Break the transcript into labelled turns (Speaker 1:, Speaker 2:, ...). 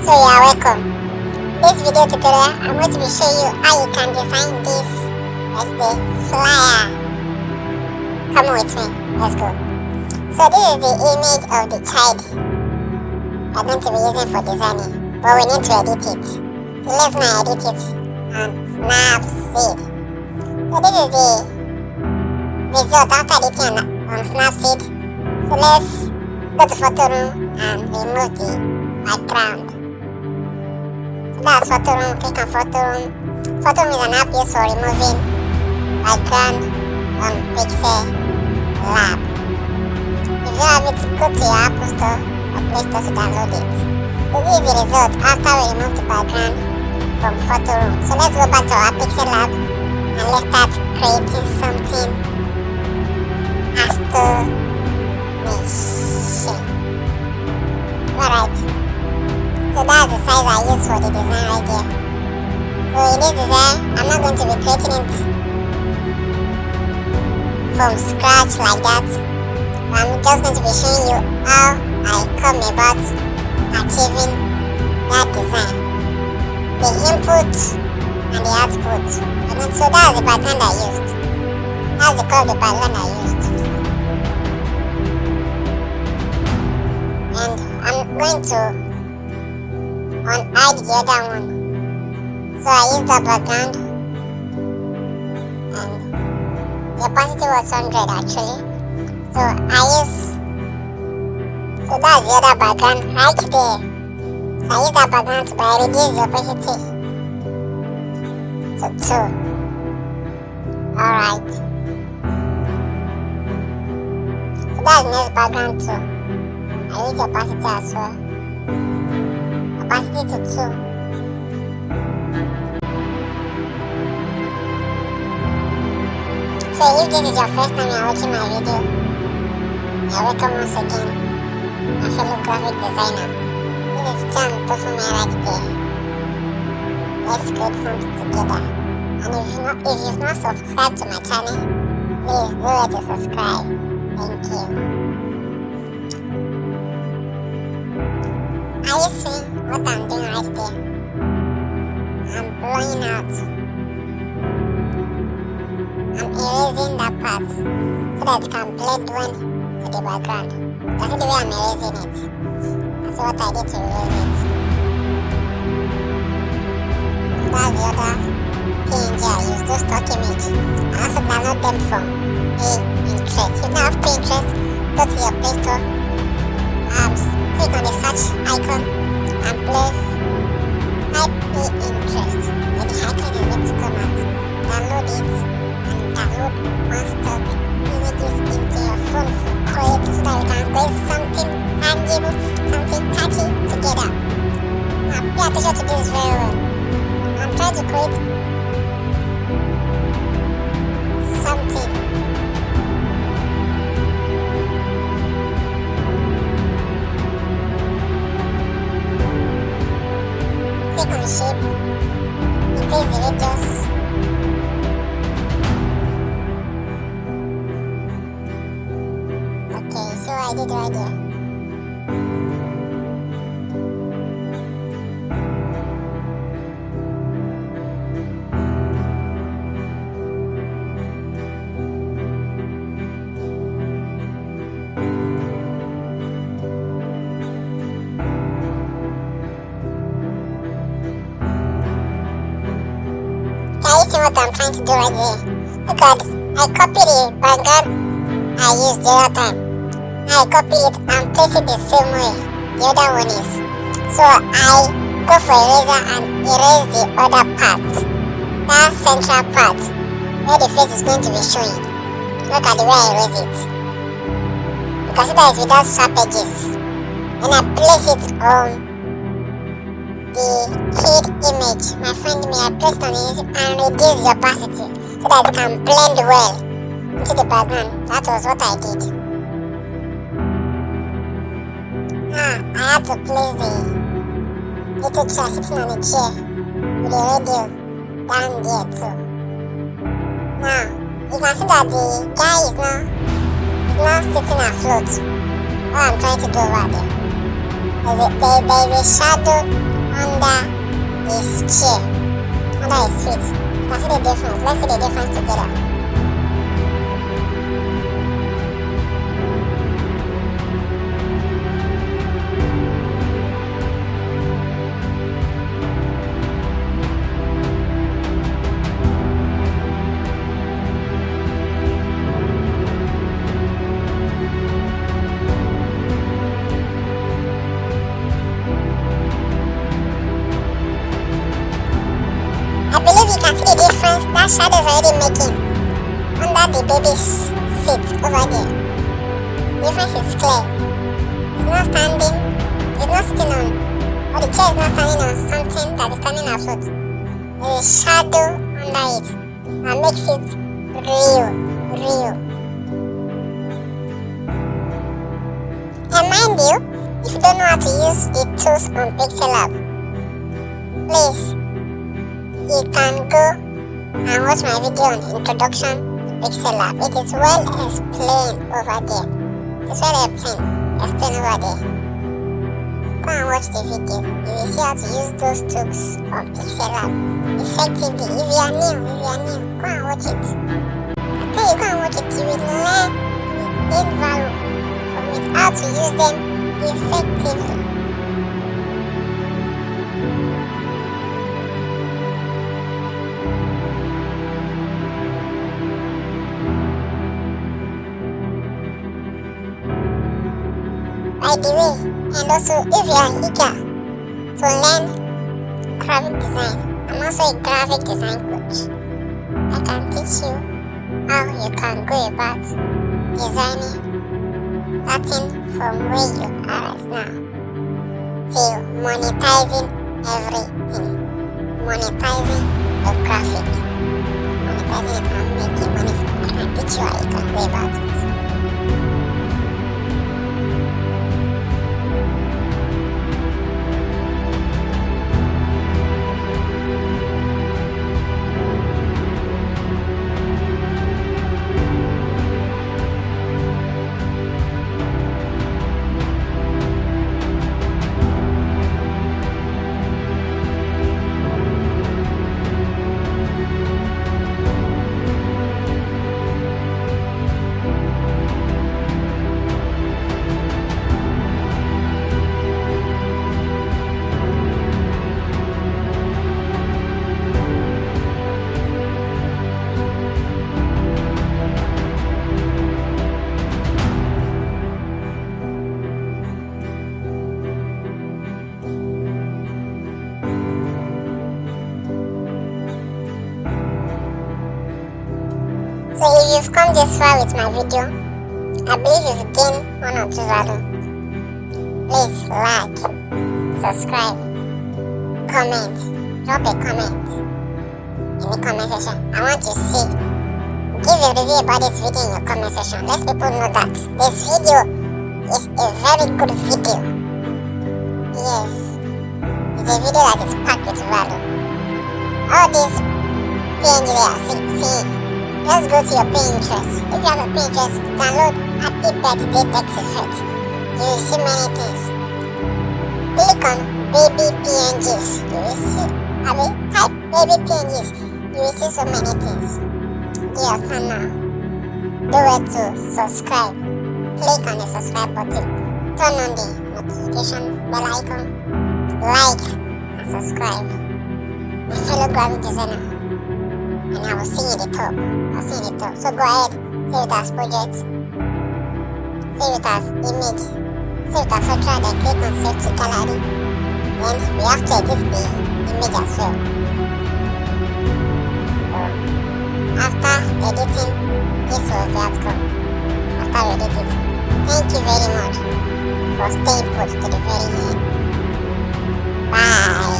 Speaker 1: So you are welcome. This video tutorial, I'm going to be showing you how you can design this birthday flyer. Come with me, let's go. So this is the image of the child I'm going to be using for designing, but we need to edit it. So let's now edit it on Snapseed. So this is the result after editing on Snapseed. So let's go to photo room and remove the background. That's photo room. Click on photo room. Photo room is an app used for removing background on Pixellab. If you have it, go to your Apple Store or Play Store to download it. So this is the result after we remove the background from photo room. So let's go back to our Pixellab and let's start creating something astonishing. Alright. So that's the size I use for the design right here. So in this design, I'm not going to be creating it from scratch like that. I'm just going to be showing you how I come about achieving that design. The input and the output. And so that's the background I used. That's the color of the background I used. And I'm going to hide the other one. So I used that background and the opacity was 100 actually. So that's the other background right there. So I use that background to reduce the opacity to 2. Alright. So that's the next background too. I use the opacity as well. Opacity to 2. So if this is your first time you're watching my video, you're welcome once again, my fellow graphic designer. This is johntofunmi right there. Let's create something together. And if you've not subscribed to my channel, please do it to subscribe. Thank you. Are you seeing what I'm doing right there? I'm blowing out. I'm erasing that part so that it can blend well to the background. That's the way I'm erasing it. That's what I did to erase it. That's the other PNG I used, those stock image. I also download them from Pinterest. If you don't have Pinterest, go to your Play Store. Click on the search icon and place type Pinterest. Then the icon is going to come out. Download it and download one stock images into your phone for create so that we can create something tangible, something catchy together. Now pay attention to this very well. I'm trying to create something. Click on shape, increase the radius. Okay, so I did right there. Can you see what I'm trying to do right there? Look at this. I copied the background I used the other time. I copy it and place it the same way the other one is. So I go for eraser and erase the other part. That central part where the face is going to be showing. Look at the way I erase it. You can see that it's without sharp edges. And I place it on the kid image, my friend image. I placed on it and reduce the opacity so that it can blend well into the background. That was what I did. Now I had to place the little chair sitting on the chair with the radio down there too. Now you can see that the guy is not sitting afloat. What I'm trying to do over there. There is a shadow under his chair, under his feet. You can see the difference. Let's see the difference together. I believe you can see the difference that shadow is already making under the baby's seat over there. The difference is clear. It's not standing, it's not sitting on, or the chair is not standing on something that is standing afloat. There is a shadow under it that makes it real. And mind you, if you don't know how to use the tools on Pixellab, please, you can go and watch my video on introduction to Pixellab. It is well explained over there. It's well explained over there. Go and watch the video. You will see how to use those tools on Pixellab effectively. If you are new, go and watch it. I tell you, go and watch it. You will learn, gain value from it, how to use them effectively. By the way, and also if you are eager to learn graphic design, I'm also a graphic design coach. I can teach you how you can go about designing, starting from where you are right now till monetizing everything, monetizing your graphic, monetizing it and making money from it. I can teach you how you can go about it. So if you've come this far with my video, I believe you've gained one or two value. Please like, subscribe, comment, drop a comment in the comment section. I want to see, give a review about this video in your comment section. Let people know that this video is a very good video. Yes, it's a video that is packed with value. All these PNG they are seeing. Let's go to your Pinterest. If you have a Pinterest, download Happy Birthday text effect. You will see many things. Click on baby PNGs. You will see, type baby PNGs. You will see so many things. Give us time now. Do it to subscribe. Click on the subscribe button. Turn on the notification bell icon. Like and subscribe. My fellow graphic designer. And I will see you in the top. So go ahead, save it as project, save it as image, save it as photo, then click on save to gallery. Then we have to edit the image as well. After editing, this was the outcome. After we edit it. Thank you very much for staying put to the very end. Bye.